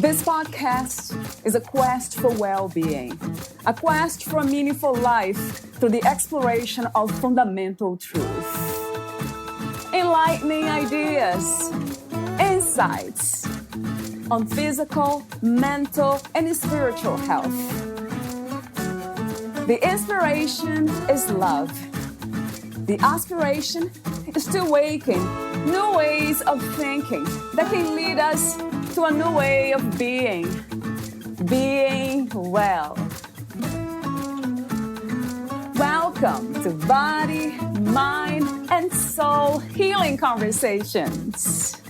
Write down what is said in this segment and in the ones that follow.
This podcast is a quest for well-being, a quest for a meaningful life through the exploration of fundamental truth. Enlightening ideas, insights on physical, mental, and spiritual health. The inspiration is love. The aspiration is to awaken new ways of thinking that can lead us to a new way of being well. Welcome to Body, Mind, and Soul Healing Conversations.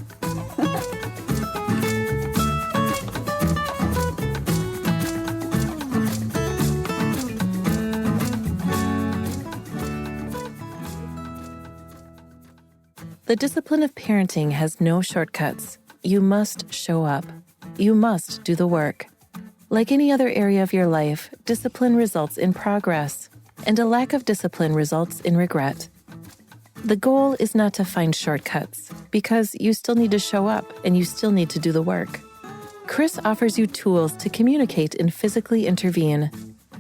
The discipline of parenting has no shortcuts. You must show up. You must do the work. Like any other area of your life, discipline results in progress, and a lack of discipline results in regret. The goal is not to find shortcuts, because you still need to show up and you still need to do the work. Chris offers you tools to communicate and physically intervene.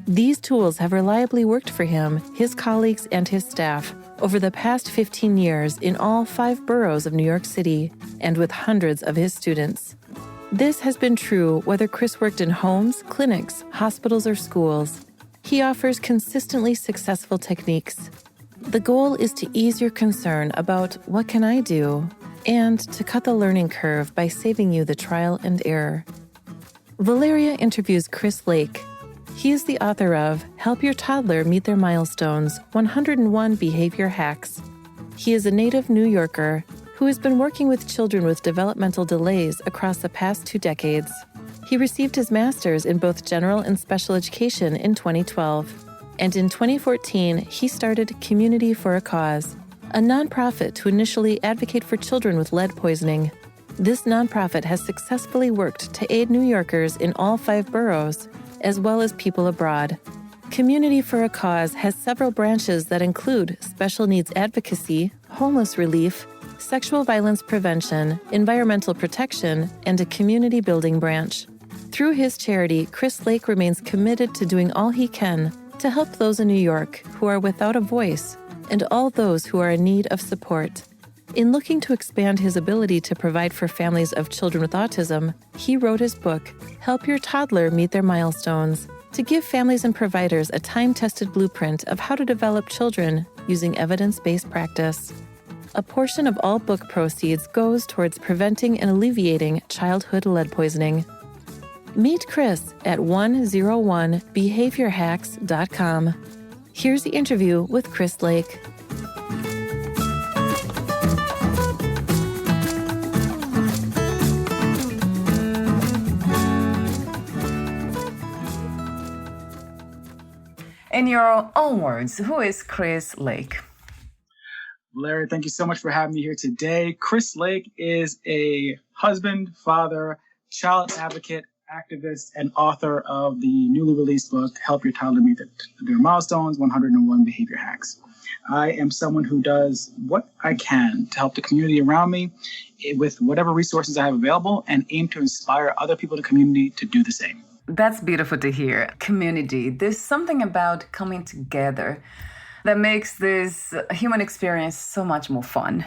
These tools have reliably worked for him, his colleagues, and his staff over the past 15 years in all 5 boroughs of New York City and with hundreds of his students. This has been true whether Chris worked in homes, clinics, hospitals, or schools. He offers consistently successful techniques. The goal is to ease your concern about what can I do and to cut the learning curve by saving you the trial and error. Valeria interviews Chris Lake. He is the author of Help Your Toddler Meet Their Milestones, 101 Behavior Hacks. He is a native New Yorker who has been working with children with developmental delays across the past 2 decades. He received his master's in both general and special education in 2012. And in 2014, he started Community for a Cause, a nonprofit to initially advocate for children with lead poisoning. This nonprofit has successfully worked to aid New Yorkers in all 5 boroughs, as well as people abroad. Community for a Cause has several branches that include special needs advocacy, homeless relief, sexual violence prevention, environmental protection, and a community building branch. Through his charity, Chris Lake remains committed to doing all he can to help those in New York who are without a voice and all those who are in need of support. In looking to expand his ability to provide for families of children with autism, he wrote his book, Help Your Toddler Meet Their Milestones, to give families and providers a time-tested blueprint of how to develop children using evidence-based practice. A portion of all book proceeds goes towards preventing and alleviating childhood lead poisoning. Meet Chris at 101behaviorhacks.com. Here's the interview with Chris Lake. In your own words, who is Chris Lake? Valeria, thank you so much for having me here today. Chris Lake is a husband, father, child advocate, activist, and author of the newly released book, Help Your Toddler Meet Their Milestones, 101 Behavior Hacks. I am someone who does what I can to help the community around me with whatever resources I have available and aim to inspire other people in the community to do the same. That's beautiful to hear. Community. There's something about coming together that makes this human experience so much more fun,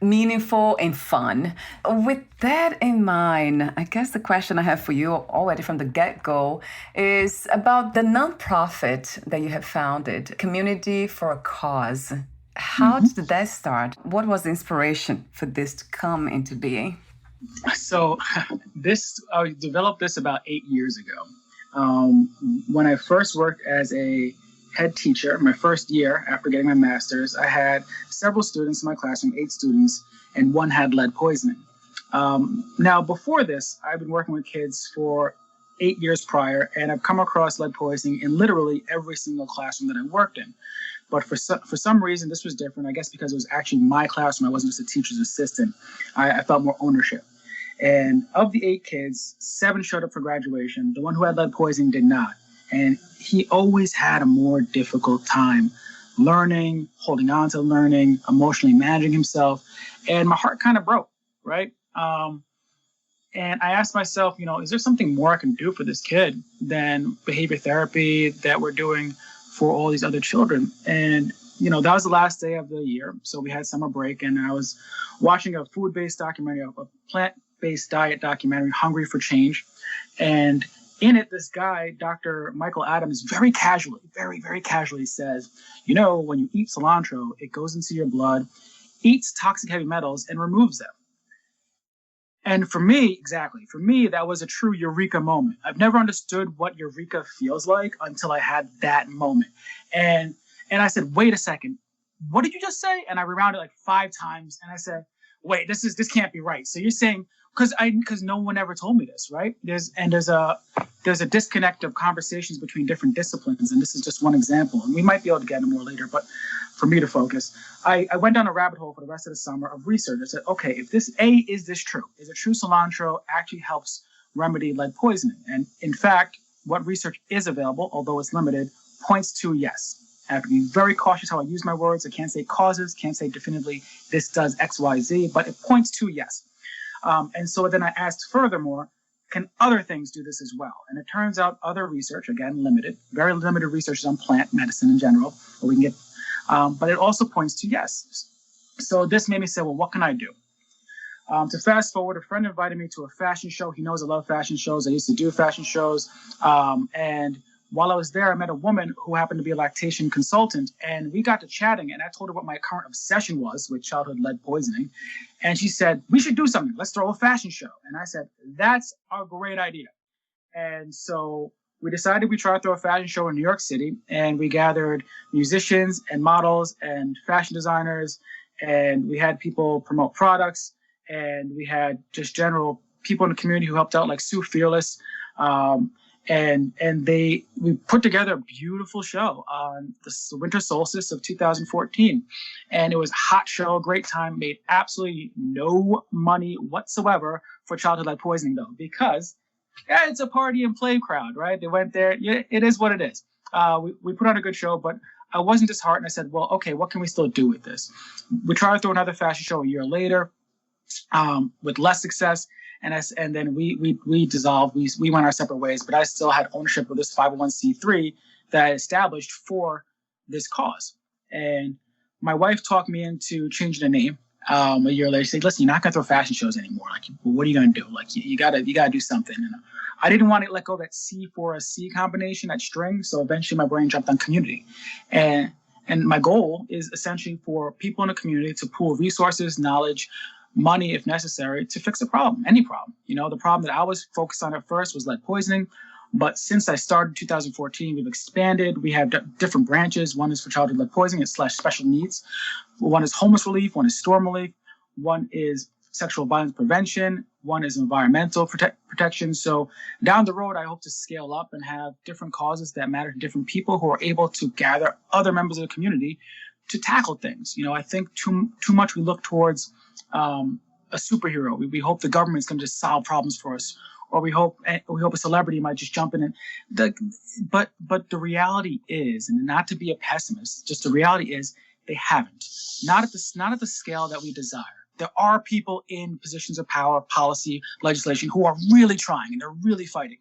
meaningful and fun. With that in mind, I guess the question I have for you already from the get-go is about the nonprofit that you have founded, Community for a Cause. How did that start? What was the inspiration for this to come into being? So I developed this about 8 years ago. When I first worked as a head teacher, my first year after getting my master's, I had several students in my classroom, 8 students, and one had lead poisoning. Now, before this, I've been working with kids for 8 years prior, and I've come across lead poisoning in literally every single classroom that I worked in. But for some reason, this was different. I guess because it was actually my classroom. I wasn't just a teacher's assistant. I felt more ownership. And of the 8 kids, 7 showed up for graduation. The one who had lead poisoning did not. And he always had a more difficult time learning, holding on to learning, emotionally managing himself. And my heart kind of broke, right? And I asked myself, is there something more I can do for this kid than behavior therapy that we're doing for all these other children? And, that was the last day of the year. So we had summer break, and I was watching a food-based documentary, a plant-based diet documentary, Hungry for Change. And in it, this guy, Dr. Michael Adams, very casually, very, very casually says, when you eat cilantro, it goes into your blood, eats toxic heavy metals, and removes them. And for me, that was a true eureka moment. I've never understood what eureka feels like until I had that moment. And I said, wait a second, what did you just say? And I rewound it like 5 times, and I said, wait, this can't be right. So you're saying, because no one ever told me this, right? There's a disconnect of conversations between different disciplines, and this is just one example. And we might be able to get into more later, but for me to focus, I went down a rabbit hole for the rest of the summer of research. I said, okay, if is this true? Is it true cilantro actually helps remedy lead poisoning? And in fact, what research is available, although it's limited, points to yes. I have to be very cautious how I use my words. I can't say causes, can't say definitively this does X, Y, Z, but it points to yes. And so then I asked furthermore, can other things do this as well? And it turns out other research, again, very limited research on plant medicine in general, or we can get, but it also points to yes. So this made me say, well, what can I do? To fast forward, a friend invited me to a fashion show. He knows I love fashion shows. I used to do fashion shows. And while I was there, I met a woman who happened to be a lactation consultant, and we got to chatting, and I told her what my current obsession was with childhood lead poisoning. And she said, we should do something. Let's throw a fashion show. And I said, that's a great idea. And so we decided we'd try to throw a fashion show in New York City, and we gathered musicians and models and fashion designers, and we had people promote products, and we had just general people in the community who helped out, like Sue Fearless. And we put together a beautiful show on the winter solstice of 2014. And it was a hot show, great time, made absolutely no money whatsoever for childhood lead poisoning, though, because it's a party and play crowd, right? They went there. Yeah, it is what it is. We put on a good show, but I wasn't disheartened. I said, well, okay, what can we still do with this? We tried to throw another fashion show a year later with less success. And then we dissolved. We went our separate ways, but I still had ownership of this 501c3 that I established for this cause. And my wife talked me into changing the name a year later. She said, listen, you're not going to throw fashion shows anymore. Like, well, what are you going to do? Like, you gotta do something. And I didn't want to let go of that C for a C combination, that string. So eventually my brain jumped on community. And my goal is essentially for people in the community to pool resources, knowledge, money, if necessary, to fix a problem, any problem. The problem that I was focused on at first was lead poisoning. But since I started in 2014, we've expanded. We have different branches. One is for childhood lead poisoning / special needs. One is homeless relief. One is storm relief. One is sexual violence prevention. One is environmental protection. So down the road, I hope to scale up and have different causes that matter to different people who are able to gather other members of the community to tackle things. I think too much we look towards a superhero. We hope the government's going to just solve problems for us, or we hope a celebrity might just jump in. But the reality is, and not to be a pessimist, just the reality is they haven't. Not at the scale that we desire. There are people in positions of power, policy, legislation who are really trying and they're really fighting.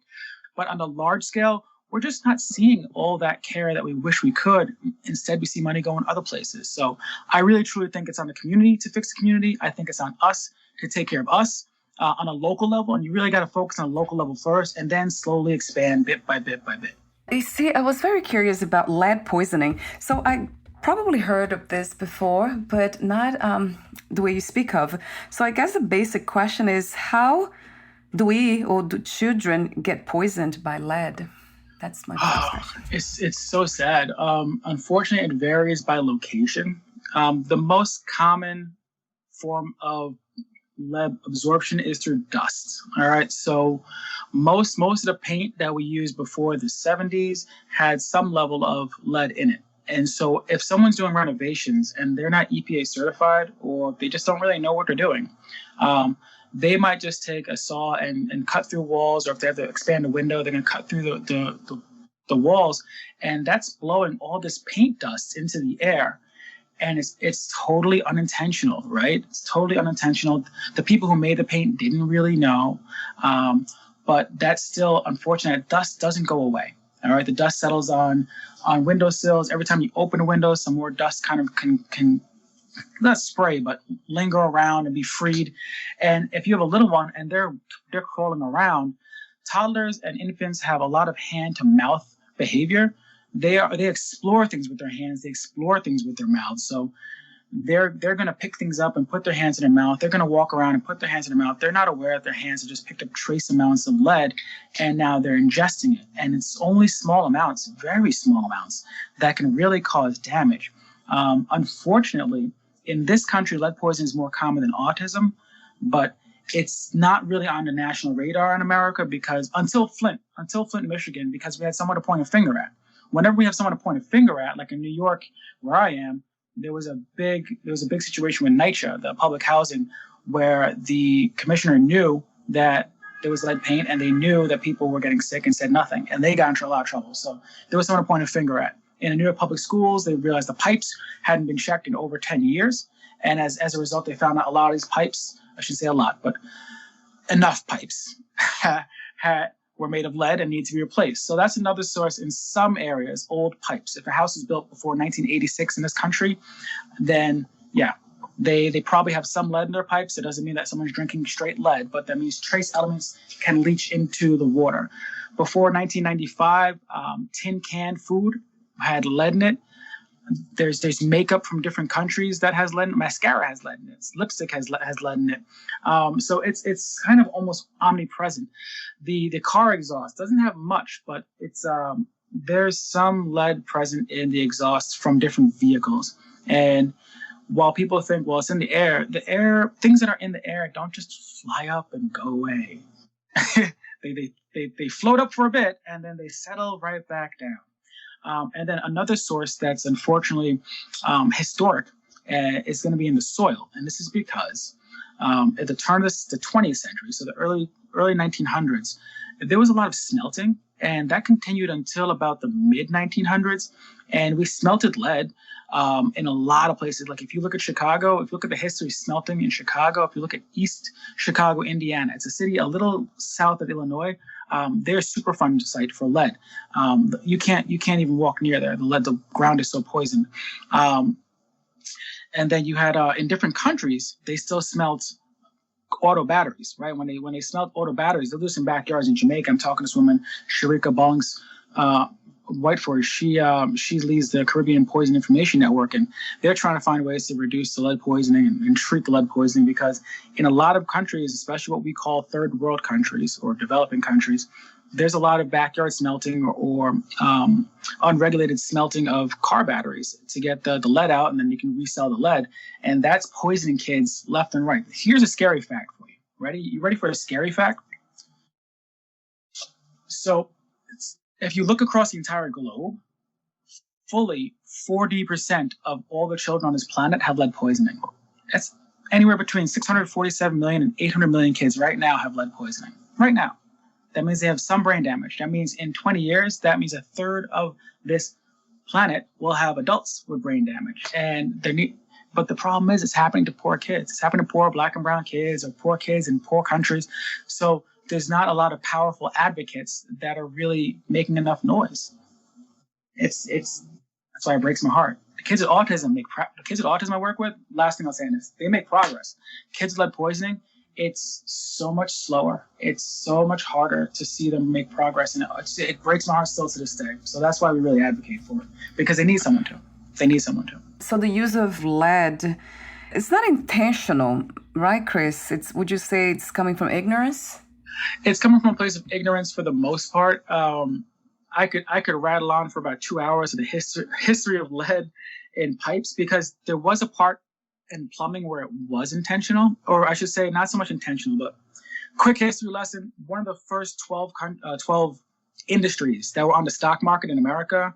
But on the large scale, we're just not seeing all that care that we wish we could. Instead, we see money going other places. So I really, truly think it's on the community to fix the community. I think it's on us to take care of us on a local level. And you really got to focus on a local level first and then slowly expand bit by bit by bit. You see, I was very curious about lead poisoning. So I probably heard of this before, but not the way you speak of. So I guess the basic question is, how do children get poisoned by lead? That's my first question. It's so sad. Unfortunately, it varies by location. The most common form of lead absorption is through dust. All right. So most of the paint that we used before the 70s had some level of lead in it. And so if someone's doing renovations and they're not EPA certified, or they just don't really know what they're doing, they might just take a saw and cut through walls, or if they have to expand a window, they're going to cut through the walls. And that's blowing all this paint dust into the air. And it's totally unintentional, right? It's totally unintentional. The people who made the paint didn't really know, but that's still unfortunate. Dust doesn't go away. All right, the dust settles on windowsills. Every time you open a window, some more dust kind of can not spray, but linger around and be freed. And if you have a little one and they're crawling around, toddlers and infants have a lot of hand to mouth behavior. They explore things with their hands. They explore things with their mouths. So they're going to pick things up and put their hands in their mouth. They're going to walk around and put their hands in their mouth. They're not aware that their hands have just picked up trace amounts of lead, and now they're ingesting it. And it's only small amounts, very small amounts, that can really cause damage. Unfortunately, in this country, lead poisoning is more common than autism, but it's not really on the national radar in America because until Flint, Michigan, because we had someone to point a finger at. Whenever we have someone to point a finger at, like in New York, where I am, there was a big situation with NYCHA, the public housing, where the commissioner knew that there was lead paint and they knew that people were getting sick and said nothing, and they got into a lot of trouble. So there was someone to point a finger at. In the New York public schools, they realized the pipes hadn't been checked in over 10 years. And as a result, they found out a lot of these pipes, I shouldn't say a lot, but enough pipes were made of lead and need to be replaced. So that's another source in some areas, old pipes. If a house was built before 1986 in this country, then yeah, they probably have some lead in their pipes. It doesn't mean that someone's drinking straight lead, but that means trace elements can leach into the water. Before 1995, tin can food had lead in it. There's makeup from different countries that has lead in it. Mascara has lead in it. Lipstick has lead in it. So it's kind of almost omnipresent. The car exhaust doesn't have much, but it's there's some lead present in the exhaust from different vehicles. And while people think, well, it's in the air, things that are in the air don't just fly up and go away. they float up for a bit and then they settle right back down. And then another source that's unfortunately historic is going to be in the soil. And this is because at the turn of the 20th century, so the early 1900s, there was a lot of smelting. And that continued until about the mid 1900s. And we smelted lead in a lot of places. Like if you look at Chicago, if you look at the history of smelting in Chicago, if you look at East Chicago, Indiana, it's a city a little south of Illinois. They're a Superfund site for lead. You can't even walk near there. The ground is so poisoned. And then you had in different countries, they still smelt auto batteries, right? When they smelt auto batteries, they'll do this in backyards in Jamaica. I'm talking to this woman, Sharika Bongs Whiteford. She leads the Caribbean Poison Information Network, and they're trying to find ways to reduce the lead poisoning and treat the lead poisoning, because in a lot of countries, especially what we call third world countries or developing countries, there's a lot of backyard smelting or unregulated smelting of car batteries to get the lead out, and then you can resell the lead. And that's poisoning kids left and right. Here's a scary fact for you. Ready? You ready for a scary fact? So if you look across the entire globe, fully 40% of all the children on this planet have lead poisoning. That's anywhere between 647 million and 800 million kids right now have lead poisoning. Right now. That means they have some brain damage. That means in 20 years, that means a third of this planet will have adults with brain damage. But the problem is it's happening to poor kids. It's happening to poor Black and brown kids or poor kids in poor countries. So there's not a lot of powerful advocates that are really making enough noise. That's why it breaks my heart. The kids with autism I work with, last thing I'll say is they make progress. Kids with lead poisoning, it's so much slower. It's so much harder to see them make progress. And it breaks my heart still to this day. So that's why we really advocate for it, because they need someone to. So the use of lead, it's not intentional, right, Chris? Would you say it's coming from ignorance? It's coming from a place of ignorance for the most part. I could rattle on for about 2 hours of the history of lead in pipes, because there was a part in plumbing where it was intentional, or I should say not so much intentional, but quick history lesson. One of the first 12 industries that were on the stock market in America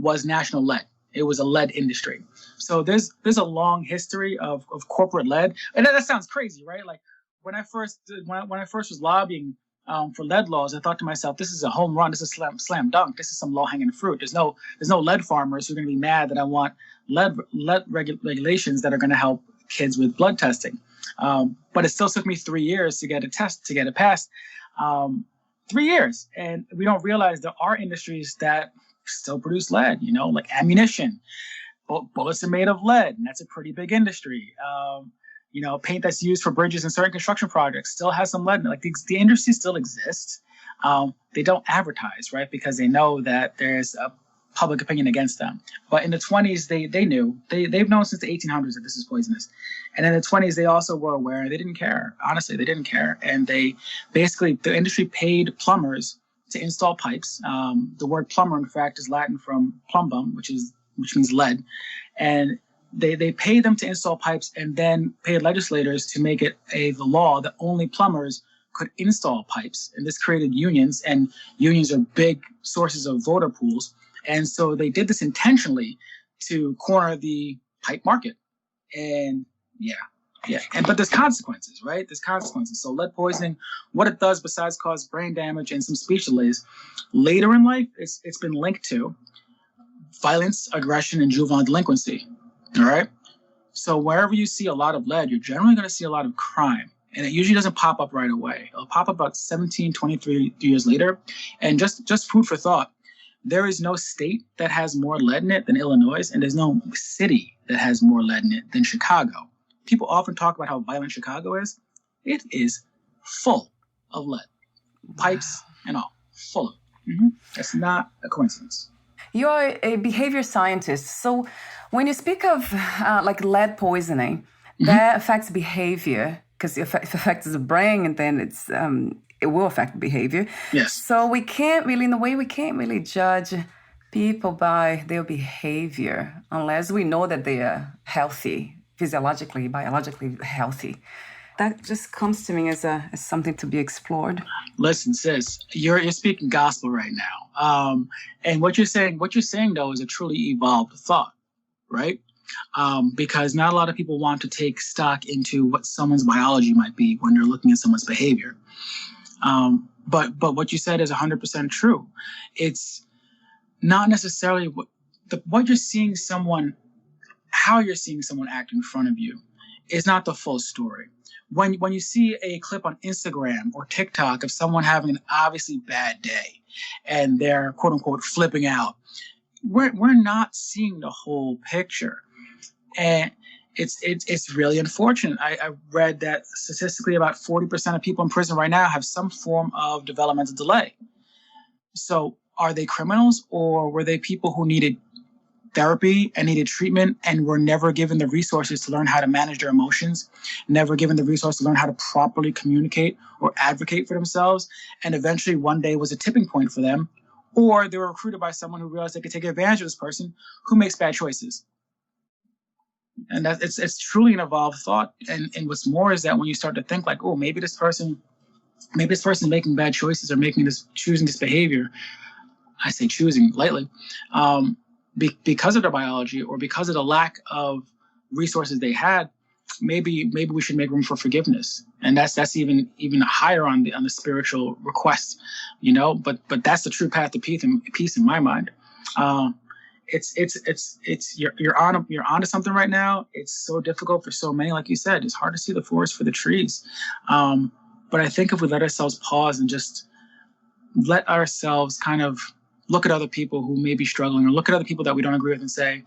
was National Lead. It was a lead industry. So there's a long history of corporate lead. And that sounds crazy, right? Like when I first was lobbying for lead laws, I thought to myself, this is a home run. This is slam dunk. This is some low hanging fruit. There's no lead farmers who are going to be mad that I want lead regulations that are going to help kids with blood testing. But it still took me 3 years to get it passed. 3 years. And we don't realize there are industries that still produce lead, like ammunition. Bullets are made of lead, and that's a pretty big industry. Paint that's used for bridges and certain construction projects still has some lead in it. Like the industry still exists. They don't advertise, right? Because they know that there's a public opinion against them. But in the 20s, they knew. They've known since the 1800s that this is poisonous. And in the 20s, they also were aware. They didn't care. Honestly, they didn't care. And the industry paid plumbers to install pipes. The word plumber, in fact, is Latin from plumbum, which means lead. And they paid them to install pipes and then paid legislators to make it the law that only plumbers could install pipes. And this created unions, and unions are big sources of voter pools. And so they did this intentionally to corner the pipe market. And but there's consequences, right? There's consequences. So lead poisoning, what it does besides cause brain damage and some speech delays, later in life, it's been linked to violence, aggression, and juvenile delinquency. All right. So wherever you see a lot of lead, you're generally going to see a lot of crime. And it usually doesn't pop up right away. It'll pop up about 17, 23 years later. And just food for thought, there is no state that has more lead in it than Illinois, and there's no city that has more lead in it than Chicago. People often talk about how violent Chicago is. It is full of lead. Pipes and all. Full of it. Mm-hmm. That's not a coincidence. You're a behavior scientist. So when you speak of like lead poisoning, that affects behavior because it affects the brain, and then it will affect behavior. Yes. So we can't really judge people by their behavior unless we know that they are healthy, physiologically, biologically healthy. That just comes to me as something to be explored. Listen, sis, you're speaking gospel right now. And what you're saying though is a truly evolved thought, right? Because not a lot of people want to take stock into what someone's biology might be when they're looking at someone's behavior. But what you said is 100% true. It's not necessarily what you're seeing how you're seeing someone act in front of you is not the full story. When you see a clip on Instagram or TikTok of someone having an obviously bad day and they're quote unquote flipping out, we're not seeing the whole picture. And it's really unfortunate. I read that statistically about 40% of people in prison right now have some form of developmental delay. So are they criminals, or were they people who needed therapy and needed treatment and were never given the resources to learn how to manage their emotions, never given the resources to learn how to properly communicate or advocate for themselves, and eventually one day was a tipping point for them, or they were recruited by someone who realized they could take advantage of this person who makes bad choices? And it's truly an evolved thought. And what's more is that when you start to think like, oh, maybe this person is making bad choices or choosing this behavior. I say choosing lightly, because of their biology or because of the lack of resources they had. Maybe we should make room for forgiveness, and that's even higher on the spiritual request, But that's the true path to peace in my mind. You're onto something right now. It's so difficult for so many, like you said. It's hard to see the forest for the trees. But I think if we let ourselves pause and just let ourselves kind of look at other people who may be struggling, or look at other people that we don't agree with and say,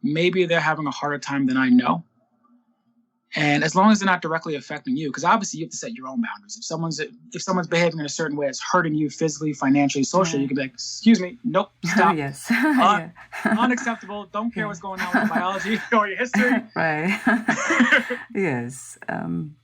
maybe they're having a harder time than I know. And as long as they're not directly affecting you, because obviously you have to set your own boundaries. If someone's behaving in a certain way, it's hurting you physically, financially, socially, you can be like, excuse me, nope, stop. Yes. Unacceptable. Don't care what's going on with your biology or your history. Right. Yes.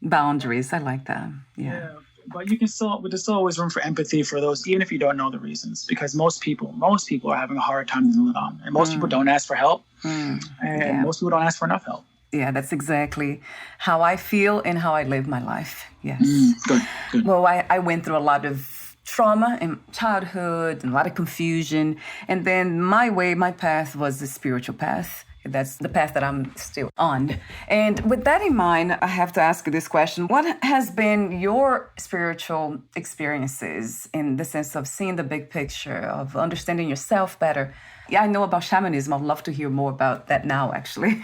Boundaries. I like that. Yeah. But there's still always room for empathy for those, even if you don't know the reasons, because most people are having a hard time to live on. And most people don't ask for help. And most people don't ask for enough help. Yeah, that's exactly how I feel and how I live my life. Yes. Good. Well, I went through a lot of trauma in childhood and a lot of confusion. And then my path was the spiritual path. That's the path that I'm still on. And with that in mind, I have to ask you this question. What has been your spiritual experiences in the sense of seeing the big picture, of understanding yourself better? Yeah, I know about shamanism. I'd love to hear more about that now, actually.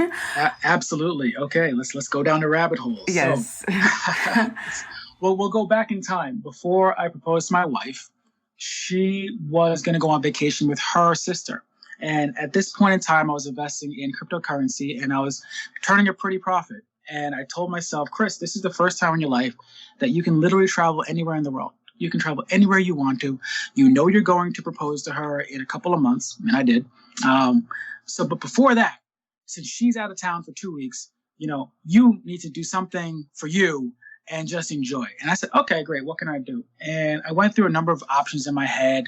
Absolutely. Okay, let's go down the rabbit hole. Yes. So, well, we'll go back in time. Before I proposed to my wife, she was going to go on vacation with her sister. And at this point in time, I was investing in cryptocurrency and I was turning a pretty profit. And I told myself, Chris, this is the first time in your life that you can literally travel anywhere in the world. You can travel anywhere you want to. You know you're going to propose to her in a couple of months, and I did. But before that, since she's out of town for 2 weeks, you need to do something for you and just enjoy. And I said, okay, great. What can I do? And I went through a number of options in my head.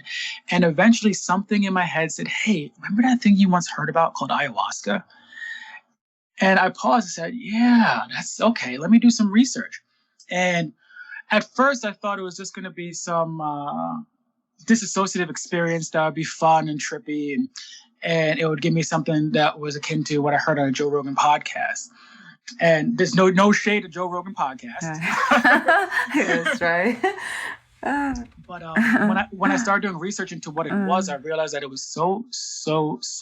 And eventually something in my head said, hey, remember that thing you once heard about called ayahuasca? And I paused and said, yeah, that's okay. Let me do some research. And at first I thought it was just going to be some disassociative experience that would be fun and trippy. And it would give me something that was akin to what I heard on a Joe Rogan podcast. And there's no shade to Joe Rogan podcast. That's right. But when I started doing research into what it was, I realized that it was so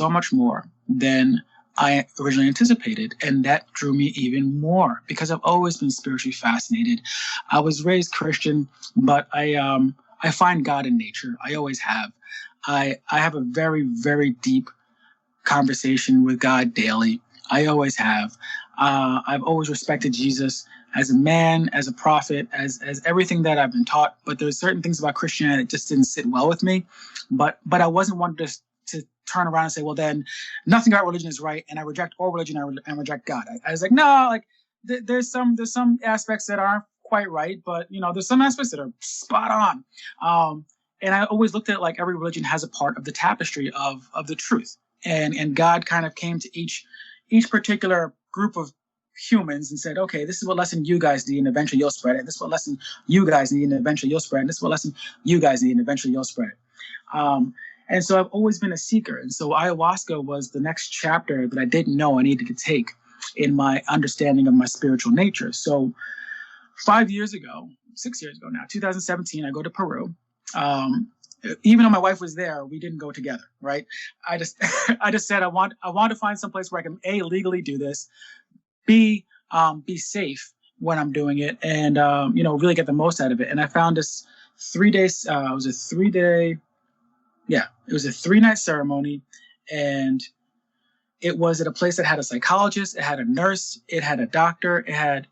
much more than I originally anticipated. And that drew me even more because I've always been spiritually fascinated. I was raised Christian, but I find God in nature. I always have. I have a very, very deep conversation with God daily. I always have. I've always respected Jesus as a man, as a prophet, as everything that I've been taught. But there's certain things about Christianity that just didn't sit well with me. But I wasn't one to turn around and say, well, then nothing about religion is right, and I reject all religion and reject God. I was like, no, like there's some aspects that aren't quite right, but there's some aspects that are spot on. And I always looked at it like every religion has a part of the tapestry of the truth, and God kind of came to each particular group of humans and said, okay, this is what lesson you guys need, and eventually you'll spread it. This is what lesson you guys need, and eventually you'll spread it. This is what lesson you guys need, and eventually you'll spread it. And so I've always been a seeker. And so ayahuasca was the next chapter that I didn't know I needed to take in my understanding of my spiritual nature. So 6 years ago now, 2017, I go to Peru. Even though my wife was there, we didn't go together, right? I just said I want to find some place where I can A, legally do this, B, be safe when I'm doing it, and really get the most out of it. And I found this 3 days. It was a 3-day. Yeah, it was a 3-night ceremony, and it was at a place that had a psychologist, it had a nurse, it had a doctor, it had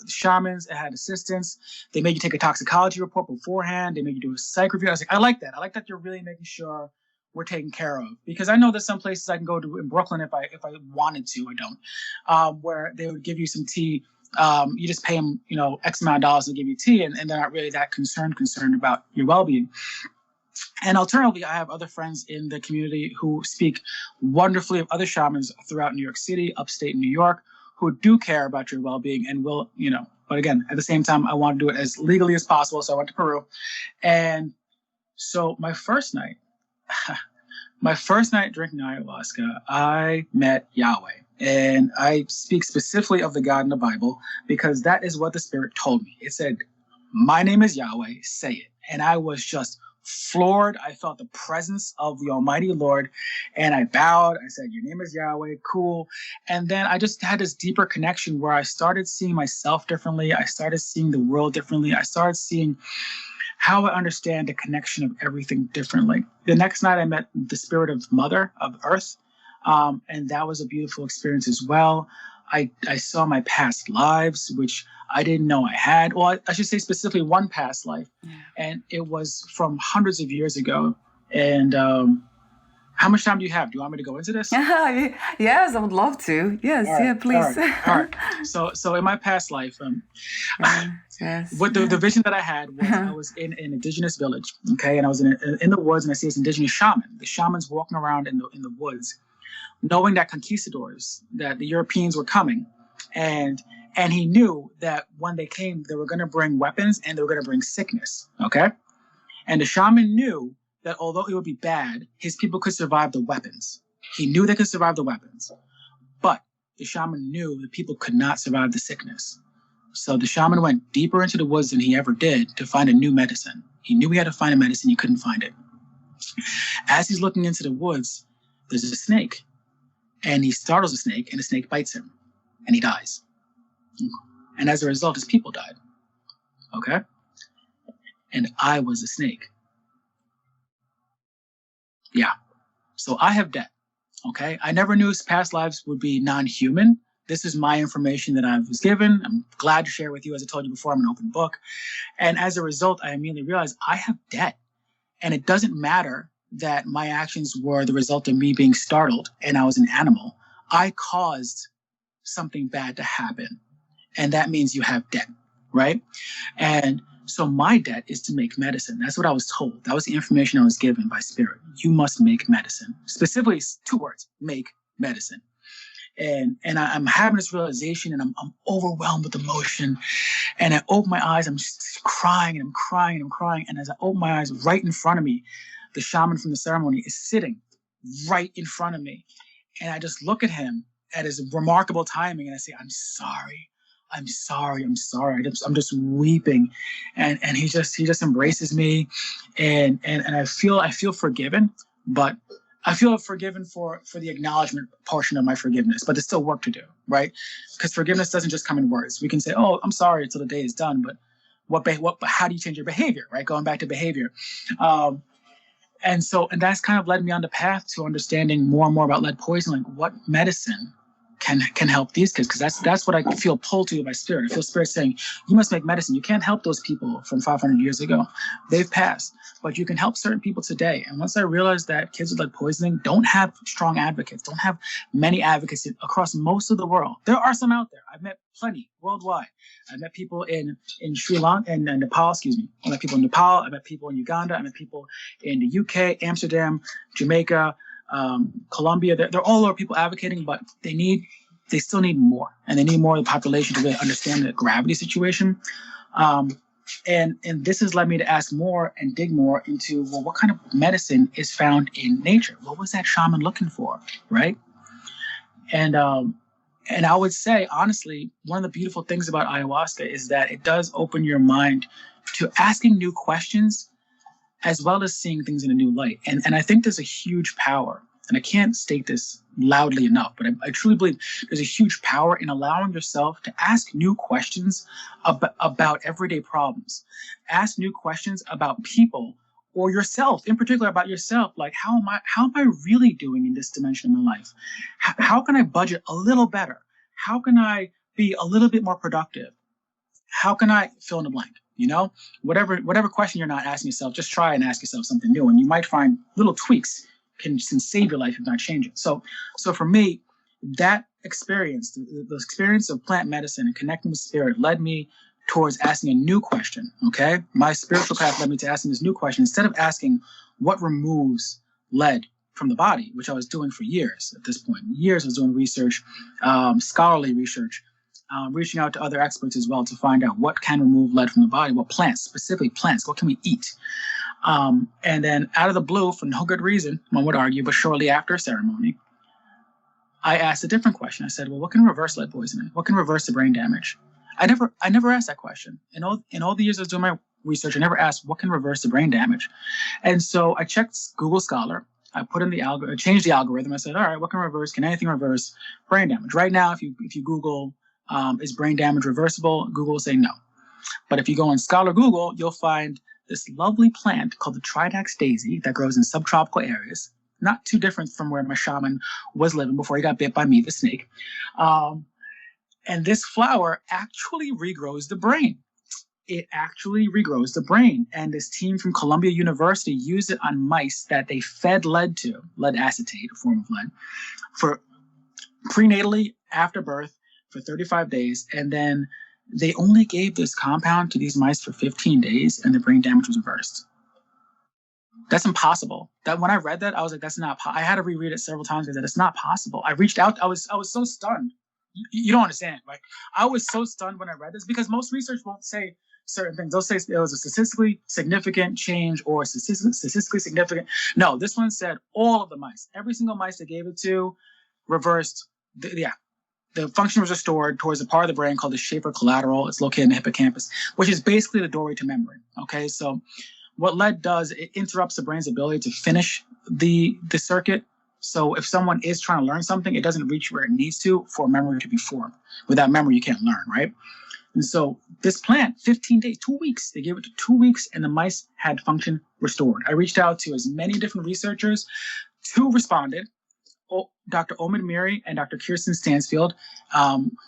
shamans, it had assistants. They made you take a toxicology report beforehand. They made you do a psych review. I was like, I like that. I like that you're really making sure we're taken care of, because I know there's some places I can go to in Brooklyn if I wanted to. I don't, where they would give you some tea. You just pay them, X amount of dollars and give you tea, and they're not really that concerned about your well-being. And alternatively, I have other friends in the community who speak wonderfully of other shamans throughout New York City, upstate New York, who do care about your well-being and will, but again, at the same time, I want to do it as legally as possible. So I went to Peru. And so my first night drinking ayahuasca, I met Yahweh. And I speak specifically of the God in the Bible because that is what the Spirit told me. It said, my name is Yahweh, say it. And I was just floored. I felt the presence of the Almighty Lord, and I bowed. I said, your name is Yahweh, cool. And then I just had this deeper connection where I started seeing myself differently. I started seeing the world differently. I started seeing how I understand the connection of everything differently. The next night I met the spirit of Mother, of Earth, and that was a beautiful experience as well. I saw my past lives, which I didn't know I had. Well, I should say specifically one past life. Yeah. And it was from hundreds of years ago. And how much time do you have? Do you want me to go into this? Yes, I would love to. Yes, right, yeah, please. All right. So in my past life, yes. what the vision that I had was I was in an indigenous village, okay? And I was in the woods, and I see this indigenous shaman. The shaman's walking around in the woods, knowing that conquistadors, that the Europeans were coming. And he knew that when they came, they were going to bring weapons and they were going to bring sickness, okay? And the shaman knew that although it would be bad, his people could survive the weapons. He knew they could survive the weapons. the shaman knew that people could not survive the sickness. So the shaman went deeper into the woods than he ever did to find a new medicine. He knew he had to find a medicine. He couldn't find it. As he's looking into the woods, there's a snake. And he startles the snake, and the snake bites him. And he dies. And as a result, his people died. Okay? And I was the snake. Yeah. So I have debt. Okay? I never knew past lives would be non-human. This is my information that I was given. I'm glad to share with you. As I told you before, I'm an open book. And as a result, I immediately realized I have debt. And it doesn't matter that my actions were the result of me being startled and I was an animal. I caused something bad to happen. And that means you have debt, right? And so my debt is to make medicine. That's what I was told. That was the information I was given by spirit. You must make medicine. Specifically, 2 words, make medicine. And I'm having this realization, and I'm overwhelmed with emotion. And I open my eyes, I'm just crying, and I'm crying, and I'm crying. And as I open my eyes, right in front of me, the shaman from the ceremony is sitting right in front of me. And I just look at him at his remarkable timing, and I say, I'm sorry. I'm just weeping. And he just embraces me. And I feel forgiven, but I feel forgiven for the acknowledgement portion of my forgiveness, but there's still work to do, right? Because forgiveness doesn't just come in words. We can say, oh, I'm sorry until the day is done, but how do you change your behavior, right? Going back to behavior. And that's kind of led me on the path to understanding more and more about lead poisoning, like what medicine can help these kids, because that's what I feel pulled to by spirit. I feel spirit saying, you must make medicine. You can't help those people from 500 years ago. They've passed, but you can help certain people today. And once I realized that kids with lead poisoning don't have strong advocates, don't have many advocates across most of the world. There are some out there. I've met plenty worldwide. I've met people in Sri Lanka and Nepal, I met people in Nepal. I met people in Uganda. I met people in the UK, Amsterdam, Jamaica, Colombia. They're all over people advocating, but they still need more, and they need more of the population to really understand the gravity situation. And this has led me to ask more and dig more into, well, what kind of medicine is found in nature? What was that shaman looking for, right? And I would say, honestly, one of the beautiful things about ayahuasca is that it does open your mind to asking new questions, as well as seeing things in a new light. And I think there's a huge power, and I can't state this loudly enough, but I truly believe there's a huge power in allowing yourself to ask new questions about everyday problems. Ask new questions about people or yourself, in particular about yourself. Like, how am I really doing in this dimension of my life? How can I budget a little better? How can I be a little bit more productive? How can I fill in the blank? Whatever question you're not asking yourself, just try and ask yourself something new, and you might find little tweaks can save your life if not change it. So for me, that experience, the experience of plant medicine and connecting with spirit, led me towards asking a new question. Okay, my spiritual path led me to asking this new question instead of asking what removes lead from the body, which I was doing for years. At this point, I was doing research, scholarly research. Reaching out to other experts as well to find out what can remove lead from the body, what plants, specifically plants, what can we eat? And then out of the blue, for no good reason, one would argue, but shortly after a ceremony, I asked a different question. I said, well, what can reverse lead poisoning? What can reverse the brain damage? I never asked that question. In all the years I was doing my research, I never asked what can reverse the brain damage. And so I checked Google Scholar. I put in the algorithm, I changed the algorithm. I said, all right, can anything reverse brain damage? Right now, if you Google, is brain damage reversible? Google will say no. But if you go on Scholar Google, you'll find this lovely plant called the Tridax daisy that grows in subtropical areas, not too different from where my shaman was living before he got bit by me, the snake. And this flower actually regrows the brain. It actually regrows the brain. And this team from Columbia University used it on mice that they fed lead acetate, a form of lead, for prenatally after birth for 35 days. And then they only gave this compound to these mice for 15 days, and the brain damage was reversed. That's impossible. That when I read that, I was like, that's not, I had to reread it several times because it's not possible. I reached out. I was so stunned. You don't understand. Like, I was so stunned when I read this, because most research won't say certain things. They'll say it was a statistically significant change or statistically significant. No, this one said all of the mice, every single mice they gave it to, reversed. the function was restored towards the part of the brain called the Schaefer collateral. It's located in the hippocampus, which is basically the doorway to memory. Okay, so what lead does, it interrupts the brain's ability to finish the circuit. So if someone is trying to learn something, it doesn't reach where it needs to for memory to be formed. Without memory, you can't learn, right? And so this plant, 15 days, 2 weeks, they gave it to 2 weeks and the mice had function restored. I reached out to as many different researchers. 2 responded. Dr. Omid Miri and Dr. Kirsten Stansfield,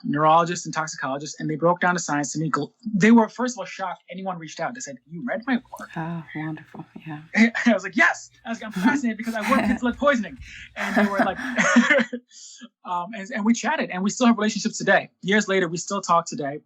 neurologists and toxicologists, and they broke down the science to me. They were, first of all, shocked anyone reached out. They said, "You read my work?" Oh, wonderful. Yeah. And I was like, yes. I was like, I'm fascinated because I work kids lead poisoning. And they were like, and we chatted, and we still have relationships today. Years later, we still talk today.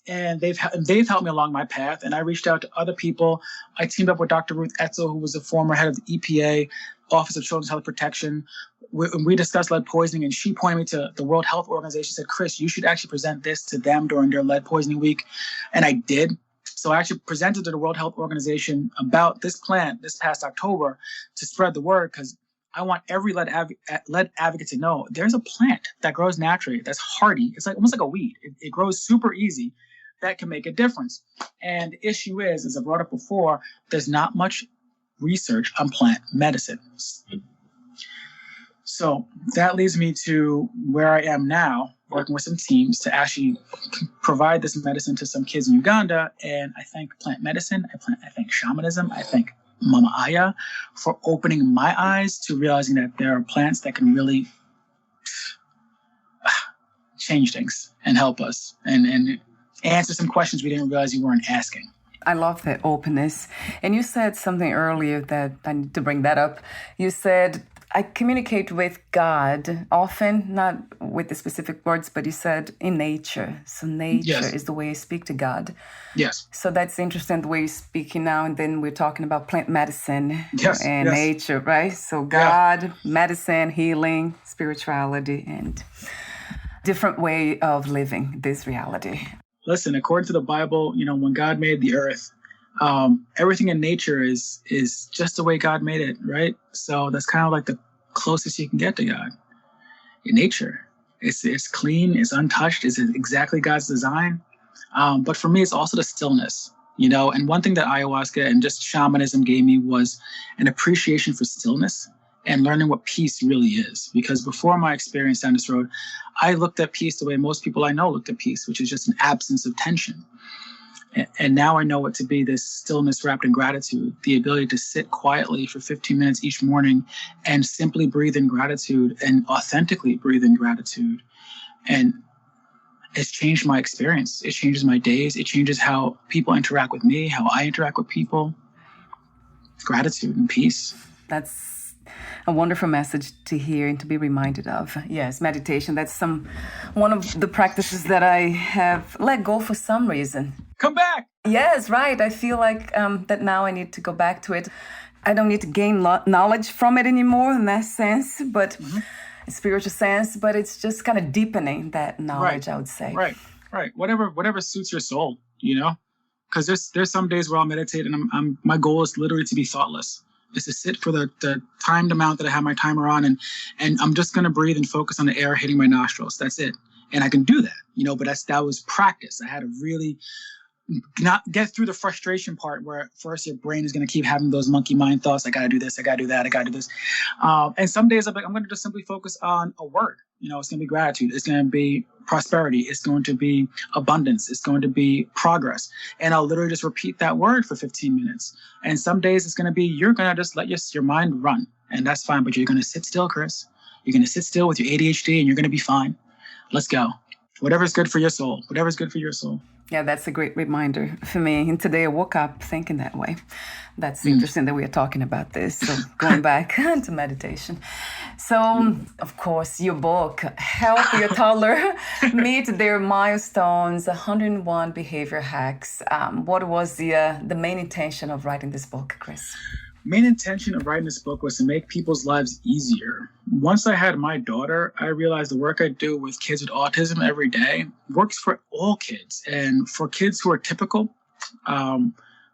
And they've helped me along my path. And I reached out to other people. I teamed up with Dr. Ruth Etzel, who was a former head of the EPA, Office of Children's Health Protection. We discussed lead poisoning, and she pointed me to the World Health Organization. Said, "Chris, you should actually present this to them during their lead poisoning week." And I did. So I actually presented to the World Health Organization about this plant this past October to spread the word, because I want every lead advocate to know there's a plant that grows naturally that's hardy. It's like almost like a weed. It grows super easy. That can make a difference. And the issue is, as I brought up before, there's not much research on plant medicine. So that leads me to where I am now, working with some teams to actually provide this medicine to some kids in Uganda. And I thank plant medicine, I thank shamanism, I thank Mama Aya for opening my eyes to realizing that there are plants that can really change things and help us and answer some questions we didn't realize you weren't asking. I love that openness. And you said something earlier that I need to bring that up. You said, I communicate with God often, not with the specific words, but you said in nature. So nature is the way I speak to God. Yes. So that's interesting the way you're speaking now. And then we're talking about plant medicine and nature, right? So God, medicine, healing, spirituality, and different way of living this reality. Listen, according to the Bible, when God made the earth, everything in nature is just the way God made it, right? So that's kind of like the closest you can get to God. In nature, it's clean, it's untouched, it's exactly God's design. But for me, it's also the stillness, And one thing that ayahuasca and just shamanism gave me was an appreciation for stillness and learning what peace really is. Because before my experience down this road, I looked at peace the way most people I know looked at peace, which is just an absence of tension. And now I know it to be this stillness wrapped in gratitude, the ability to sit quietly for 15 minutes each morning and simply breathe in gratitude and authentically breathe in gratitude. And it's changed my experience. It changes my days. It changes how people interact with me, how I interact with people. Gratitude and peace. That's a wonderful message to hear and to be reminded of. Yes, meditation. That's one of the practices that I have let go for some reason. Come back. Yes, right. I feel like that now I need to go back to it. I don't need to gain knowledge from it anymore in that sense, but spiritual sense. But it's just kind of deepening that knowledge, I would say. Right. Whatever suits your soul, Because there's some days where I'll meditate and my goal is literally to be thoughtless. Is to sit for the timed amount that I have my timer on, and I'm just going to breathe and focus on the air hitting my nostrils. That's it. And I can do that, but that was practice. I had to really not get through the frustration part where first your brain is going to keep having those monkey mind thoughts. I got to do this. I got to do that. I got to do this. And some days I'm going to just simply focus on a word. It's going to be gratitude. It's going to be prosperity. It's going to be abundance. It's going to be progress. And I'll literally just repeat that word for 15 minutes. And some days it's going to be, you're going to just let your mind run. And that's fine. But you're going to sit still, Chris. You're going to sit still with your ADHD and you're going to be fine. Let's go. Whatever's good for your soul. Whatever's good for your soul. Yeah, that's a great reminder for me. And today I woke up thinking that way. That's interesting that we are talking about this. So going back to meditation. So, of course, your book, Help Your Toddler Meet Their Milestones, 101 Behavior Hacks. What was the main intention of writing this book, Chris? Main intention of writing this book was to make people's lives easier. Once I had my daughter, I realized the work I do with kids with autism every day works for all kids. And for kids who are typical,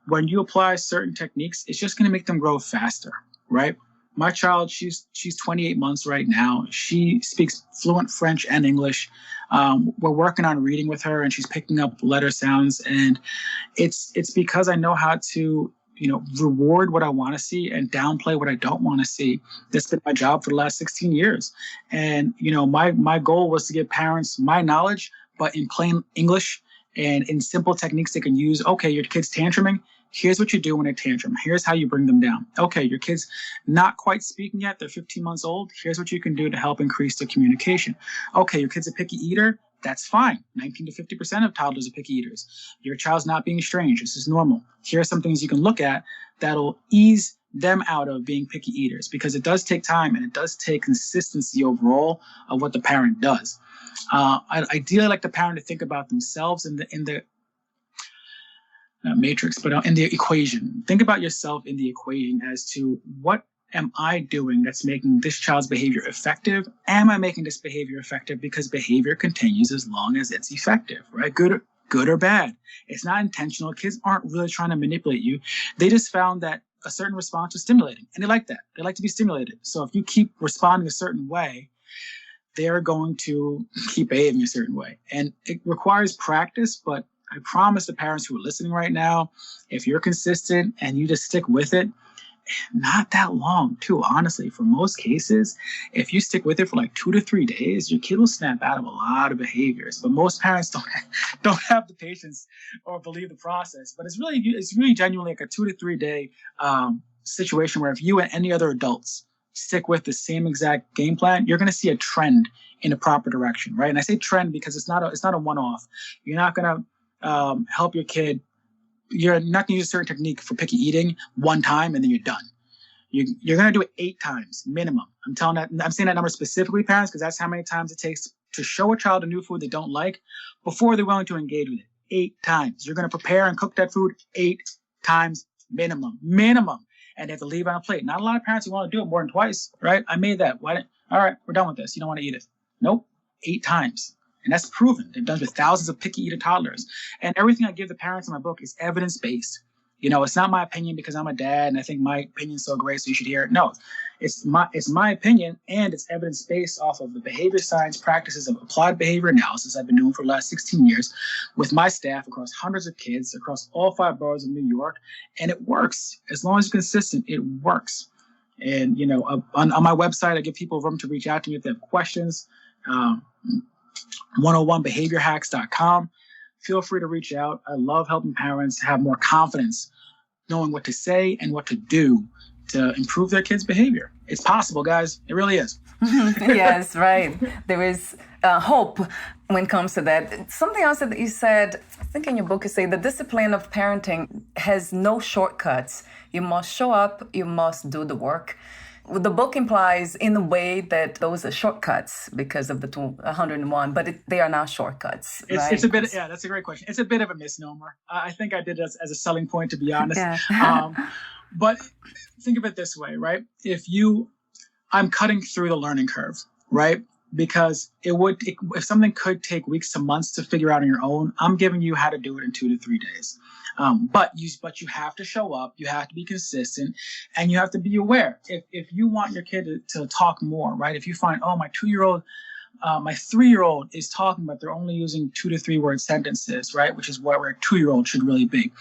when you apply certain techniques, it's just going to make them grow faster, right? My child, she's 28 months right now. She speaks fluent French and English. We're working on reading with her, and she's picking up letter sounds. And it's because I know how to, reward what I want to see and downplay what I don't want to see. That's been my job for the last 16 years. And, my goal was to give parents my knowledge, but in plain English and in simple techniques they can use. Okay, your kid's tantruming. Here's what you do when they tantrum. Here's how you bring them down. Okay, your kid's not quite speaking yet. They're 15 months old. Here's what you can do to help increase their communication. Okay, your kid's a picky eater. That's fine. 19 to 50% of toddlers are picky eaters. Your child's not being strange. This is normal. Here are some things you can look at that'll ease them out of being picky eaters, because it does take time and it does take consistency overall of what the parent does. I ideally like the parent to think about themselves in the not matrix, but in the equation. Think about yourself in the equation as to what am I doing that's making this child's behavior effective? Am I making this behavior effective? Because behavior continues as long as it's effective, right? Good or bad. It's not intentional. Kids aren't really trying to manipulate you. They just found that a certain response was stimulating, and they like that. They like to be stimulated. So if you keep responding a certain way, they're going to keep behaving a certain way. And it requires practice, but I promise the parents who are listening right now, if you're consistent and you just stick with it, not that long too, honestly. For most cases, if you stick with it for like 2 to 3 days, your kid will snap out of a lot of behaviors. But most parents don't have the patience or believe the process. But it's really genuinely like a 2 to 3 day situation where if you and any other adults stick with the same exact game plan, you're going to see a trend in a proper direction, right? And I say trend because it's not a one-off. You're not going to help your kid. You're not going to use a certain technique for picky eating one time and then you're done. You're going to do it 8 times minimum. I'm saying that number specifically, parents, because that's how many times it takes to show a child a new food they don't like before they're willing to engage with it. 8 times. You're going to prepare and cook that food 8 times minimum. And they have to leave it on a plate. Not a lot of parents who want to do it more than twice, right? I made that. All right, we're done with this. You don't want to eat it. Nope. 8 times. And that's proven. They've done it with thousands of picky eater toddlers. And everything I give the parents in my book is evidence-based. It's not my opinion because I'm a dad and I think my opinion's so great, so you should hear it. No, it's my opinion, and it's evidence-based off of the behavior science practices of applied behavior analysis I've been doing for the last 16 years with my staff across hundreds of kids across all 5 boroughs of New York. And it works. As long as you're consistent, it works. And, on my website, I give people room to reach out to me if they have questions. 101behaviorhacks.com. Feel free to reach out. I love helping parents have more confidence knowing what to say and what to do to improve their kids' behavior. It's possible, guys. It really is. Yes, right. There is hope when it comes to that. Something else that you said, I think in your book, you say the discipline of parenting has no shortcuts. You must show up. You must do the work. The book implies in a way that those are shortcuts because of the 101, but they are not shortcuts. Right? It's a bit, yeah, that's a great question. It's a bit of a misnomer. I think I did it as a selling point, to be honest. Yeah. But think of it this way, right? I'm cutting through the learning curve, right? Because if something could take weeks to months to figure out on your own, I'm giving you how to do it in 2 to 3 days. But you have to show up, you have to be consistent, and you have to be aware. If you want your kid to talk more, right? If you find, my 2-year-old, my 3-year-old is talking, but they're only using 2 to 3 word sentences, right? Which is where a 2-year-old should really be.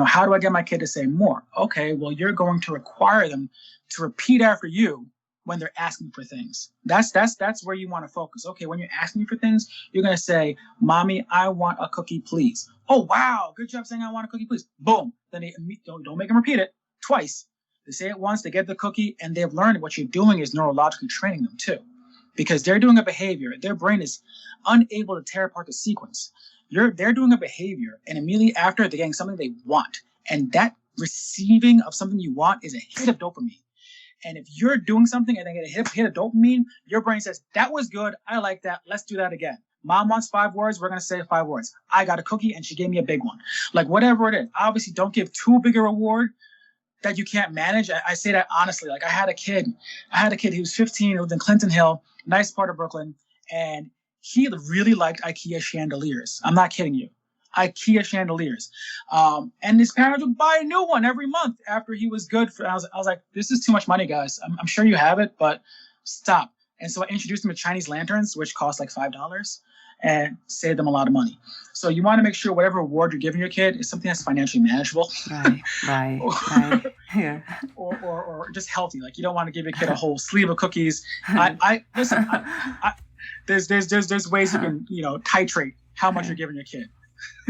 How do I get my kid to say more? Okay, well, you're going to require them to repeat after you when they're asking for things. That's where you want to focus. Okay, when you're asking for things, you're going to say, Mommy, I want a cookie, please. Oh, wow, good job saying I want a cookie, please. Boom. Then don't make them repeat it twice. They say it once, they get the cookie, and they've learned what you're doing is neurologically training them too. Because they're doing a behavior, their brain is unable to tear apart the sequence. They're doing a behavior, and immediately after, they're getting something they want. And that receiving of something you want is a hit of dopamine. And if you're doing something and they get a hit of dopamine, your brain says, that was good. I like that. Let's do that again. Mom wants 5 words. We're going to say 5 words. I got a cookie and she gave me a big one. Like whatever it is. Obviously, don't give too big a reward that you can't manage. I say that honestly. Like I had a kid. He was 15. He lived in Clinton Hill, nice part of Brooklyn. And he really liked IKEA chandeliers. I'm not kidding you. IKEA chandeliers. And his parents would buy a new one every month after he was good. I was like, this is too much money, guys. I'm sure you have it, but stop. And so I introduced him to Chinese lanterns, which cost like $5 and saved them a lot of money. So you want to make sure whatever reward you're giving your kid is something that's financially manageable. Right. Yeah. Or just healthy. Like you don't want to give your kid a whole sleeve of cookies. Listen, there's ways you can, titrate how much you're giving your kid.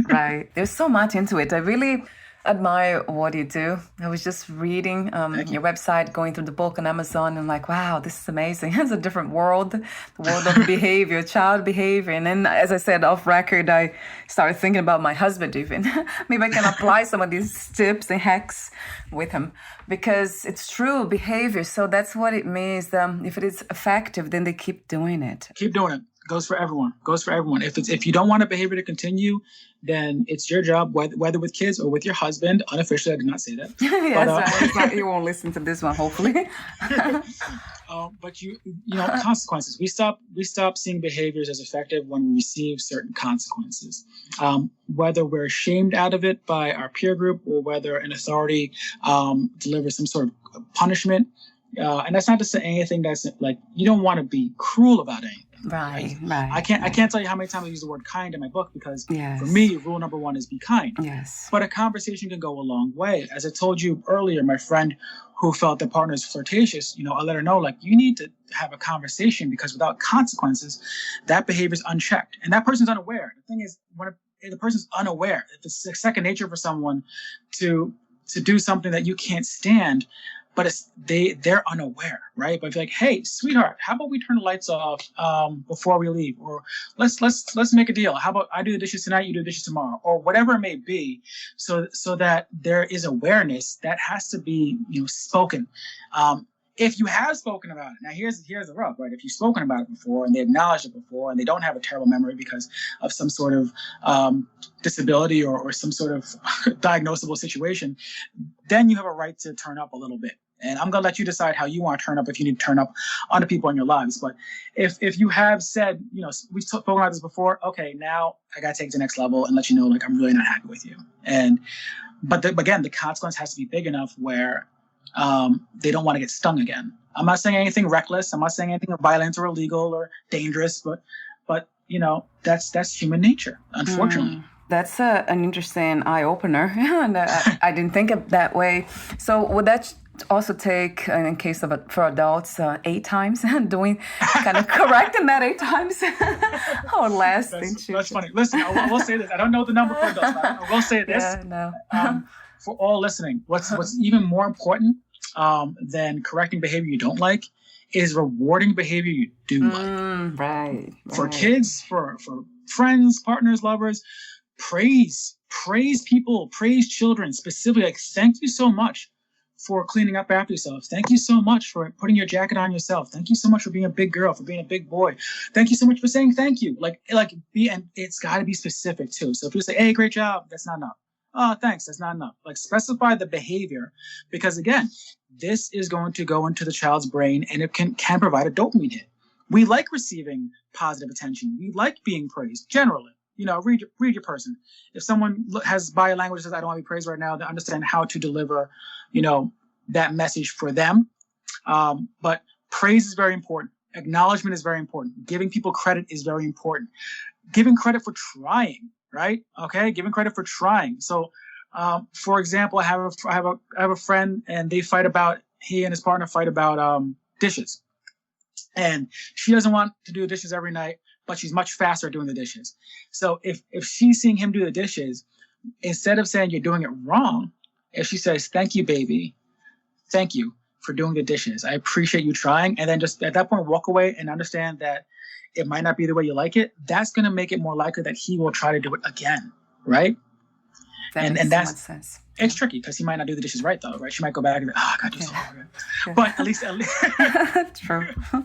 Right. There's so much into it. I really admire what you do. I was just reading your website, going through the book on Amazon, and I'm like, wow, this is amazing. It's a different world, the world of behavior, child behavior. And then, as I said, off record, I started thinking about my husband even. Maybe I can apply some of these tips and hacks with him, because it's true behavior. So that's what it means. If it is effective, then they keep doing it. Keep doing it. Goes for everyone. If you don't want a behavior to continue, then it's your job, whether with kids or with your husband. Unofficially, I did not say that. Yes, but he won't listen to this one, hopefully. But consequences. We stop seeing behaviors as effective when we receive certain consequences. Whether we're ashamed out of it by our peer group, or whether an authority delivers some sort of punishment. And that's not to say anything that's like, you don't want to be cruel about anything. Right. I can't tell you how many times I use the word kind in my book, because for me, rule number one is be kind. Yes. But a conversation can go a long way. As I told you earlier, my friend who felt the partner is flirtatious, I let her know, like, you need to have a conversation, because without consequences, that behavior is unchecked. And that person's unaware. The thing is, when the person's unaware, if it's second nature for someone to do something that you can't stand, but they're unaware, right? But if you're like, hey, sweetheart, how about we turn the lights off before we leave? Or let's make a deal. How about I do the dishes tonight, you do the dishes tomorrow? Or whatever it may be, so that there is awareness that has to be spoken. If you have spoken about it, now here's the rub, right? If you've spoken about it before and they acknowledged it before and they don't have a terrible memory because of some sort of disability or some sort of diagnosable situation, then you have a right to turn up a little bit. And I'm going to let you decide how you want to turn up, if you need to turn up on the people in your lives. But if you have said, we've spoken about this before, okay, now I got to take it to the next level and let you know, like, I'm really not happy with you. But again, the consequence has to be big enough where they don't want to get stung again. I'm not saying anything reckless. I'm not saying anything violent or illegal or dangerous, but that's human nature, unfortunately. That's an interesting eye-opener. And I didn't think of that way. So would that also take, in case of for adults, 8 times, doing kind of correcting that 8 times, or less? That's funny. Listen, I will say this. I don't know the number for adults, but I will say this. Yeah, no. For all listening, what's even more important than correcting behavior you don't like is rewarding behavior you do like. Right. For kids, for friends, partners, lovers, praise people, praise children specifically. Like, thank you so much for cleaning up after yourself. Thank you so much for putting your jacket on yourself. Thank you so much for being a big girl, for being a big boy. Thank you so much for saying thank you. And it's got to be specific too. So if you say, hey, great job, that's not enough. Oh, thanks, that's not enough. Like, specify the behavior, because again, this is going to go into the child's brain and it can provide a dopamine hit. We like receiving positive attention. We like being praised generally. Read your person. If someone has body language that says, I don't want to be praised right now, they understand how to deliver, that message for them. But praise is very important. Acknowledgement is very important. Giving people credit is very important. Giving credit for trying, right? Okay, giving credit for trying. So, for example, I have a friend, and he and his partner fight about dishes, and she doesn't want to do the dishes every night, but she's much faster at doing the dishes. So if she's seeing him do the dishes, instead of saying you're doing it wrong, if she says, thank you, baby, thank you for doing the dishes, I appreciate you trying, and then just at that point walk away and understand that it might not be the way you like it, that's going to make it more likely that he will try to do it again, right? That makes so much sense. It's tricky because he might not do the dishes right, though, right? She might go back and be, I got to do this all again. But at least true. But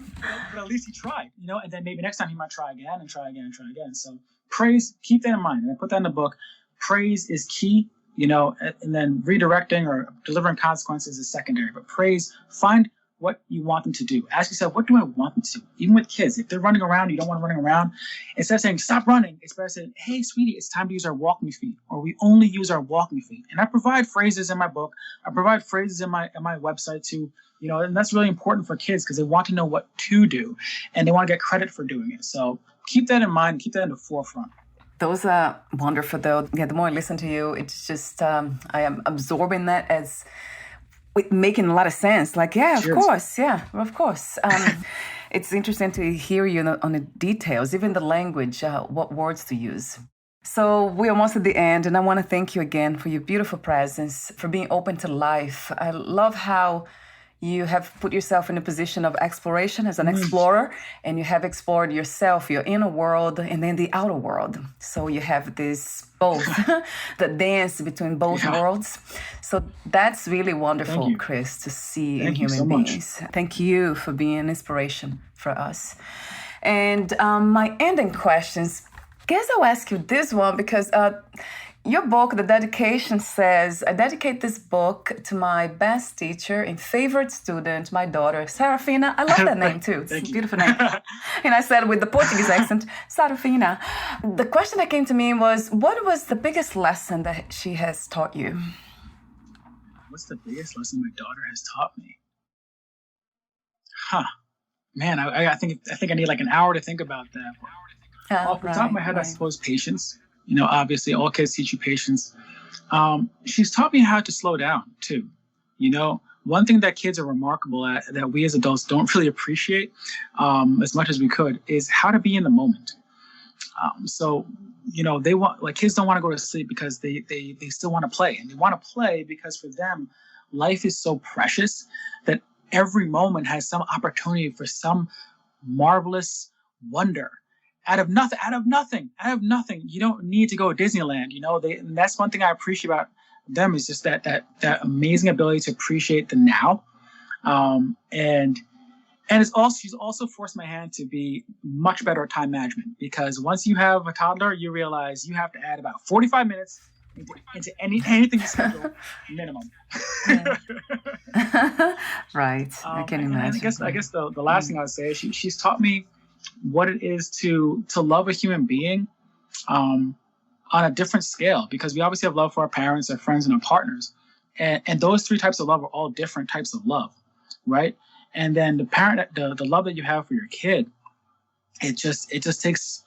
at least he tried, and then maybe next time he might try again and try again and try again. So praise, keep that in mind. And I put that in the book. Praise is key, and then redirecting or delivering consequences is secondary. But praise, find what you want them to do. Ask yourself, what do I want them to do? Even with kids, if they're running around, you don't want them running around. Instead of saying, stop running, it's better saying, hey, sweetie, it's time to use our walking feet, or we only use our walking feet. And I provide phrases in my book. I provide phrases in my website too, and that's really important for kids because they want to know what to do and they want to get credit for doing it. So keep that in mind, keep that in the forefront. Those are wonderful, though. Yeah, the more I listen to you, it's just, I am absorbing that as making a lot of sense. Like, yeah, Cheers. Of course. It's interesting to hear you on the details, even the language, what words to use. So we're almost at the end, and I want to thank you again for your beautiful presence, for being open to life. I love how you have put yourself in a position of exploration as an explorer, and you have explored yourself, your inner world, and then the outer world. So you have this both, the dance between both worlds. So that's really wonderful, Chris, to see in human beings. Thank you for being an inspiration for us. And my ending questions, guess I'll ask you this one because your book, the dedication says, I dedicate this book to my best teacher and favorite student, my daughter, Serafina. I love that name too. It's a beautiful name. And I said with the Portuguese accent, Serafina. The question that came to me was, what was the biggest lesson that she has taught you? What's the biggest lesson my daughter has taught me? Man, I think I need like an hour to think about that. Off the top of my head, I suppose patience. Obviously all kids teach you patience. She's taught me how to slow down too. One thing that kids are remarkable at that we as adults don't really appreciate as much as we could is how to be in the moment. They want, like, kids don't want to go to sleep because they still want to play, and they want to play because for them, life is so precious that every moment has some opportunity for some marvelous wonder. Out of nothing. You don't need to go to Disneyland. And that's one thing I appreciate about them is just that amazing ability to appreciate the now. And she's also forced my hand to be much better at time management, because once you have a toddler, you realize you have to add about 45 minutes into anything you schedule minimum. Right. I can imagine. I guess the last thing I would say is she's taught me what it is to love a human being on a different scale, because we obviously have love for our parents, our friends, and our partners. And those three types of love are all different types of love, right? And then the love that you have for your kid, it just takes,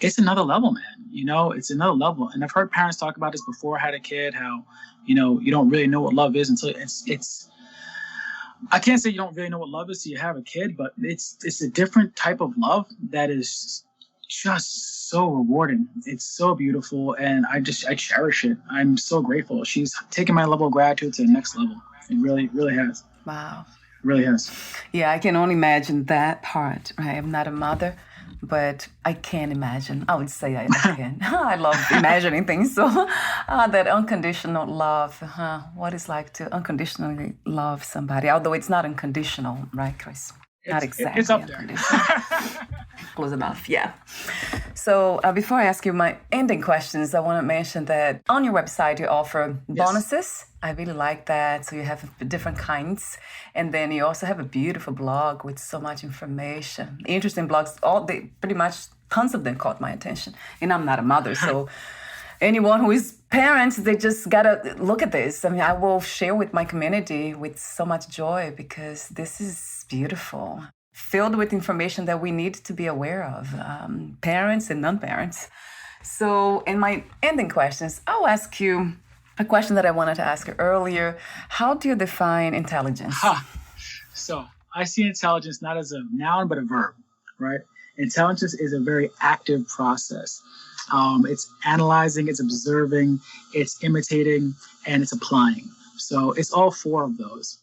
it's another level, man. It's another level. And I've heard parents talk about this before I had a kid, how, you don't really know what love is until it's I can't say you don't really know what love is till you have a kid, but it's a different type of love that is just so rewarding. It's so beautiful, and I cherish it. I'm so grateful. She's taken my level of gratitude to the next level. It really, really has. Wow. It really has. Yeah, I can only imagine that part. Right? I'm not a mother, but I can imagine. I would say I can. I love imagining things. So that unconditional love, what it's like to unconditionally love somebody, although it's not unconditional, right, Chris? Not exactly. It's up there. Close enough, yeah. So before I ask you my ending questions, I want to mention that on your website you offer bonuses. I really like that. So you have different kinds. And then you also have a beautiful blog with so much information. Interesting blogs, pretty much tons of them caught my attention. And I'm not a mother, so anyone who is parents, they just gotta look at this. I mean, I will share with my community with so much joy because this is beautiful, filled with information that we need to be aware of, parents and non-parents. So in my ending questions, I'll ask you a question that I wanted to ask you earlier. How do you define intelligence? So I see intelligence not as a noun, but a verb, right? Intelligence is a very active process. It's analyzing, it's observing, it's imitating, and it's applying. So it's all four of those.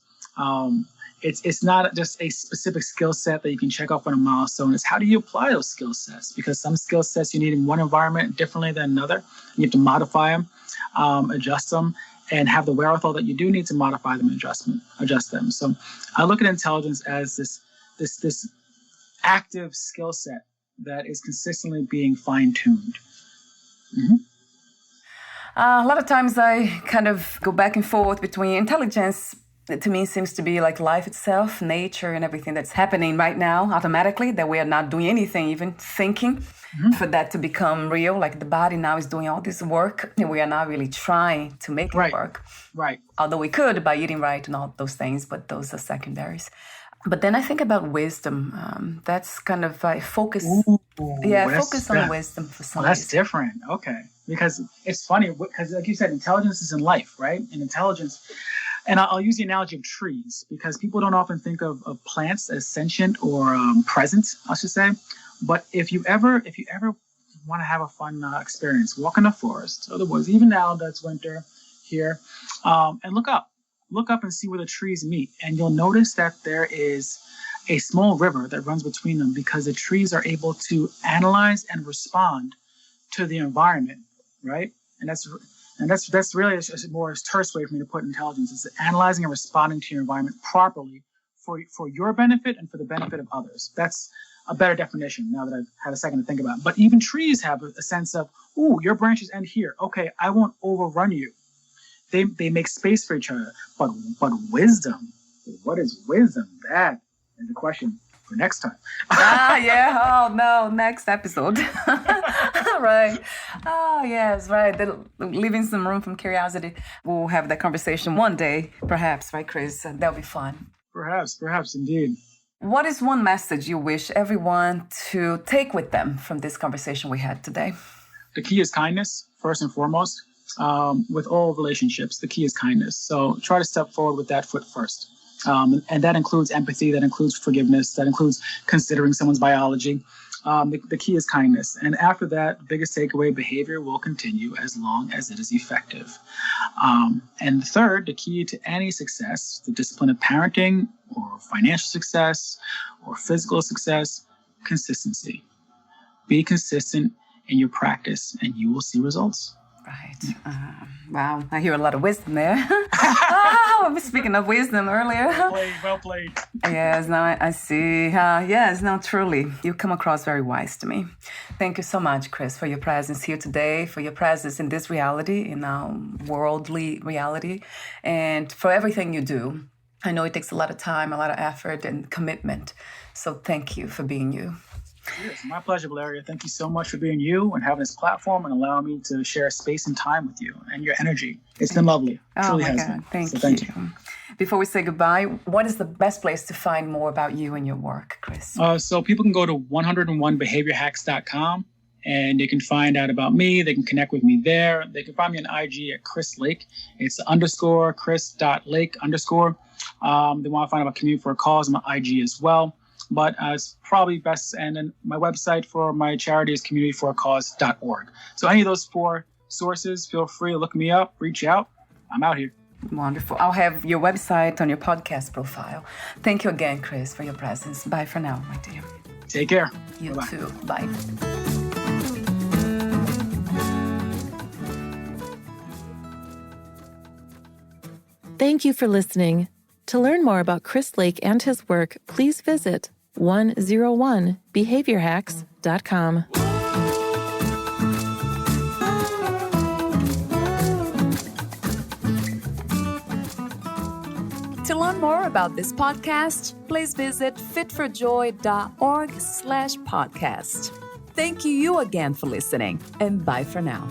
It's not just a specific skill set that you can check off on a milestone. It's how do you apply those skill sets? Because some skill sets you need in one environment differently than another. You have to modify them, adjust them, and have the wherewithal that you do need to modify them and adjust them. So I look at intelligence as this active skill set that is consistently being fine-tuned. Mm-hmm. A lot of times I kind of go back and forth between intelligence It, to me, seems to be like life itself, nature and everything that's happening right now automatically, that we are not doing anything, even thinking, for that to become real. Like the body now is doing all this work and we are not really trying to make it work. Right. Although we could by eating right and all those things, but those are secondaries. But then I think about wisdom. That's kind of focus. Focus on wisdom for some reason. That's different. Okay. Because it's funny, because like you said, intelligence is in life, right? And intelligence, and I'll use the analogy of trees, because people don't often think of plants as sentient or present, I should say. But if you ever want to have a fun experience, walk in the forest or the woods, even now that's winter here, and look up and see where the trees meet. And you'll notice that there is a small river that runs between them, because the trees are able to analyze and respond to the environment, right? And that's really a more terse way for me to put intelligence, is analyzing and responding to your environment properly for your benefit and for the benefit of others. That's a better definition now that I've had a second to think about it. But even trees have a sense of, your branches end here. Okay, I won't overrun you. They make space for each other. But wisdom, what is wisdom? That is a question for next time. Oh no, next episode. Right. Oh yes, right. Leaving some room from curiosity. We'll have that conversation one day, perhaps, right, Chris? That'll be fun. Perhaps indeed. What is one message you wish everyone to take with them from this conversation we had today? The key is kindness, first and foremost. With all relationships, the key is kindness. So try to step forward with that foot first. And that includes empathy, that includes forgiveness, that includes considering someone's biology. The key is kindness. And after that, biggest takeaway, behavior will continue as long as it is effective. And third, the key to any success, the discipline of parenting or financial success or physical success, consistency. Be consistent in your practice and you will see results. Right. Wow. I hear a lot of wisdom there. Speaking of wisdom earlier. Well played. Yes, now I see. Yes, now truly, you come across very wise to me. Thank you so much, Chris, for your presence here today, for your presence in this reality, in our worldly reality, and for everything you do. I know it takes a lot of time, a lot of effort and commitment. So thank you for being you. It's my pleasure, Valeria. Thank you so much for being you and having this platform and allowing me to share space and time with you and your energy. It's been lovely. It truly has been. Thank you. Before we say goodbye, what is the best place to find more about you and your work, Chris? So people can go to 101behaviorhacks.com and they can find out about me. They can connect with me there. They can find me on IG at Chris Lake. It's _Chris.Lake_. They want to find out about Community for a Cause. I'm on IG as well. But it's probably best, and then my website for my charity is communityforacause.org. So any of those 4 sources, feel free to look me up, reach out. I'm out here. Wonderful. I'll have your website on your podcast profile. Thank you again, Chris, for your presence. Bye for now, my dear. Take care. You Bye-bye. too. Bye. Thank you for listening. To learn more about Chris Lake and his work, please visit 101behaviorhacks.com. To learn more about this podcast, please visit fitforjoy.org/podcast. Thank you again for listening, and bye for now.